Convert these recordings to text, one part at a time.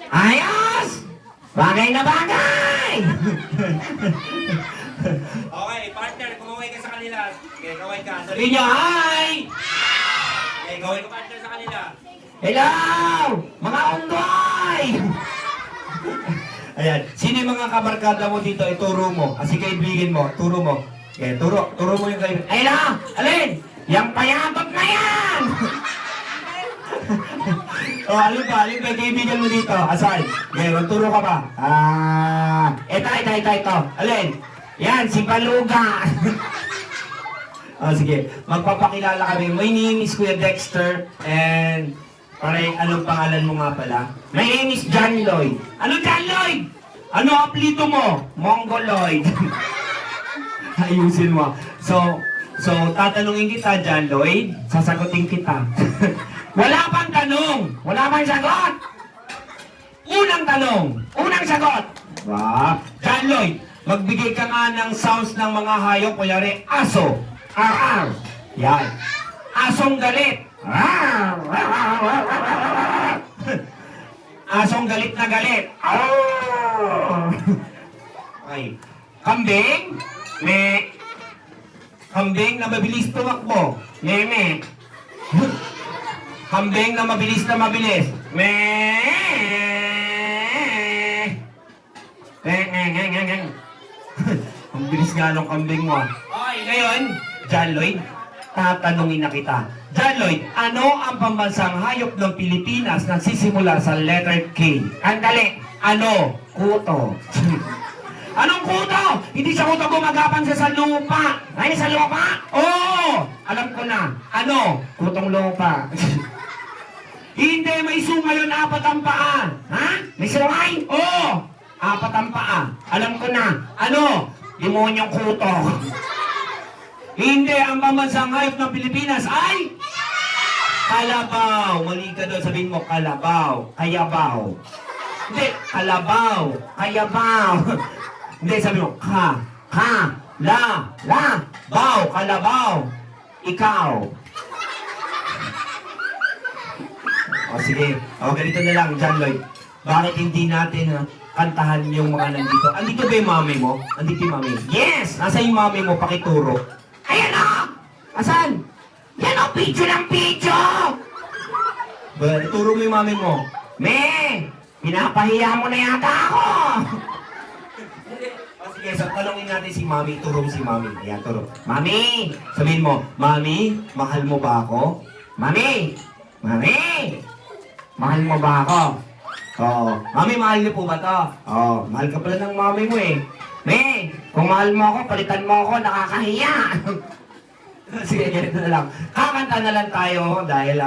Ayos! Bagay na bagay! Okay, partner, kumaway ka sa kanila. Okay, kaway ka. Sabihin nyo, hi! Okay, kaway ka partner sa kanila. Hello! Mga unggoy! Ayan, sino yung mga kabarkada mo dito? Ituro mo. Kasi kaibigan mo, turo mo. Okay, turo mo yung kaibigan. Ay na! Alin! Yang payatot na yan! alin pa yung kaibigan mo dito? Asan? Okay, magturo ka ba? Ito. Alin? Yan, si Baluga. Sige, magpapakilala kami. My name is Kuya Dexter and anong pangalan mo nga pala? My name is John Lloyd. Ano John Lloyd? Ano apelyido mo? Mongoloid. Ayusin mo. So, tatanungin kita, John Lloyd. Sasagutin kita. Wala pang tanong. Wala pang sagot. Unang tanong. Unang sagot. John Lloyd, magbigay ka nga ng sounds ng mga hayop. Kunyari, aso. Ar. Yan. Asong galit. Asong galit na galit. Ay. Kambing. Me. Kambing na mabilis tumakbo. Me. Kambing na mabilis. Me. Ang bilis nga ng kambing mo. Okay, ngayon, John Lloyd, tatanungin na kita. John Lloyd, ano ang pambansang hayop ng Pilipinas na nagsisimula sa letter K? Andali, ano? Kuto. Anong kuto? Hindi sa kuto gumagapang sa lupa. Ay, sa lupa? Oo! Alam ko na. Ano? Kutong lupa. Hindi, may sungay yun, 4 ang paa. Ha? May sungay? Oo! 4 ang paa. Alam ko na. Ano? Demonyong kuto. Hindi, ang pambansang hayop ng Pilipinas ay kalabaw. Mali ka doon, sabihin mo kalabaw. Kayabaw. Hindi, kalabaw. Kayabaw. Hindi, sabihin mo baw. Kalabaw. Ikaw. Sige. Ganito na lang, John Lloyd. Bakit hindi natin kantahan yung mga nandito? Andito ba yung mami mo? Andito yung mami? Yes! Nasa yung mami mo? Pakituro. Ayan o! Asan? Yan o! Pidyo ng pidyo! Ituro mo yung mami mo. Me! Pinapahiya mo na yata ako! Sige, so talongin natin si mami. Turo mo si mami. Ayan, turo. Mami! Sabihin mo, Mami, mahal mo ba ako? Mami! Mahal mo ba ako? Oo. Mami, mahal niyo po ba to? Oo. Mahal ka pala ng mami mo eh. Me, kung mahal mo ako, palitan mo ako, nakakahiya. Sige, ganito na lang. Kakanta na lang tayo dahil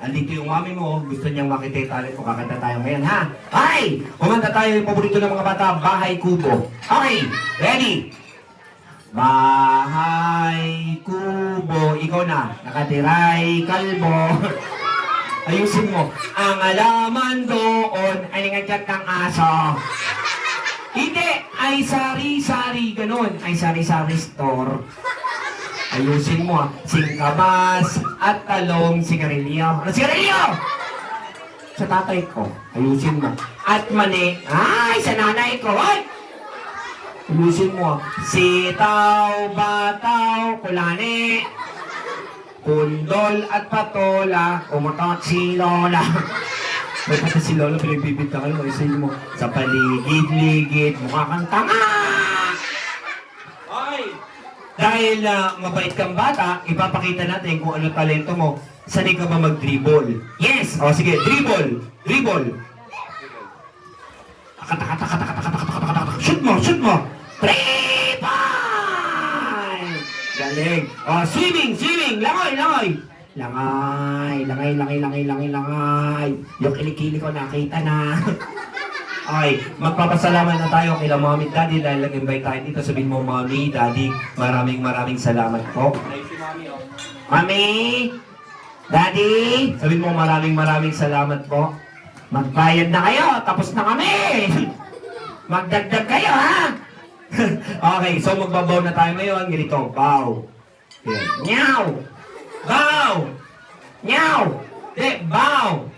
andito yung mami mo, gusto niyang makita yung talent mo, kakanta tayo ngayon, ha? Ay! Kumanta tayo yung paborito ng mga bata, Bahay Kubo. Okay, ready? Bahay Kubo, ikaw na, nakatiray kalbo. Ayusin mo, ang alaman doon ay nangadyak ng aso. Hindi, ay sari-sari, ganun. Ay sari-sari store. Ayusin mo, singkamas at talong sigarilyo. Ano sigarilyo? Sa tatay ko. Ayusin mo. At mani. Ay, sa nanay ko. Ay! Ayusin mo. Sitaw, bataw, kulani. Kundol at patola. Umutot si Lola. May pati si Lola, pinagbibigta ka lang. Ayusin mo. Sa paligid-ligid, mukha kang tanga. Dahil mabait kang bata, ipapakita natin kung ano talento mo. Sanay ka ba mag-dribble? Yes! O sige, dribble! Shoot mo! 3 points! Galing! O, swimming! Langoy! Langay! Yung kilikili ko nakita na. Okay, magpapasalamat na tayo kila Mommy at Daddy dahil nag-invite tayo dito. Sabihin mo, Mommy, Daddy, maraming salamat po. Mommy, Daddy, sabihin mo maraming salamat po. Magbayad na kayo, tapos na kami. Magdagdag kayo, ha? Okay, so magbabaw na tayo ngayon. Ganito, bow. Meow! Bow! Meow! Bow!